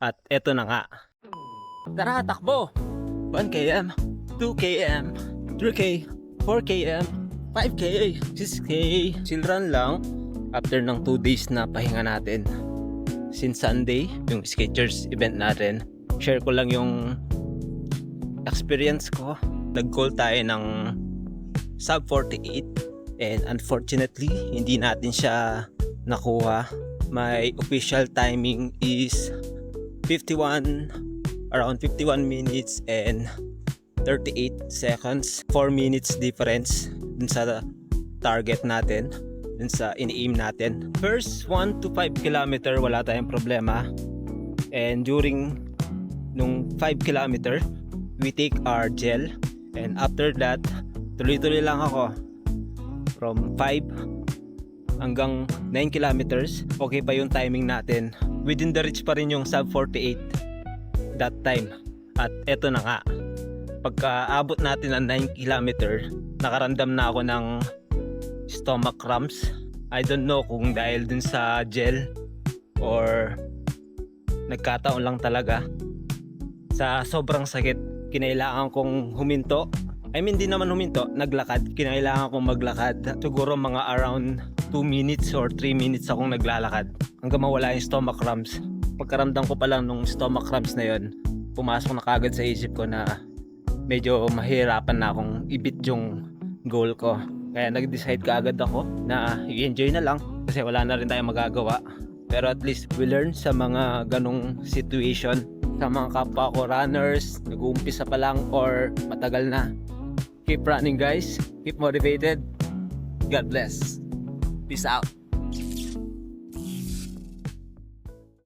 At eto na nga. Tara, takbo! 1km, 2km, 3k, 4km, 5k, 6k. Chill run lang after ng 2 days na pahinga natin. Since Sunday, yung Skechers event natin. Share ko lang yung experience ko. Nag-goal tayo ng sub 48 and unfortunately hindi natin siya nakuha. My official timing is around 51 minutes and 38 seconds. 4 minutes difference dun sa target natin, dun sa in-aim natin. First 1 to 5 kilometer wala tayong problema, and during nung 5 kilometer we take our gel, and after that tuloy-tuloy lang ako from 5 hanggang 9 kilometers. Okay pa yung timing natin, within the reach pa rin yung sub 48 that time. At eto na nga, pagka-abot natin ng 9 kilometer nakaramdam na ako ng stomach cramps. I don't know kung dahil dun sa gel or nagkataon lang talaga. Sa sobrang sakit, kinailangan kong huminto. I mean, di naman huminto, naglakad. Kinailangan kong maglakad. Siguro mga around 2 minutes or 3 minutes akong naglalakad hanggang mawala yung stomach cramps. Pagkaramdam ko pa lang nung stomach cramps na yon, pumasok na kagad sa isip ko na medyo mahirapan na akong i-beat yung goal ko. Kaya nag-decide kaagad ako na i-enjoy na lang kasi wala na rin tayong magagawa. Pero at least we learn sa mga ganong situation. Sa mga kapwa ko runners, nag-uumpisa pa lang or matagal na, keep running guys, keep motivated. God bless. Peace out.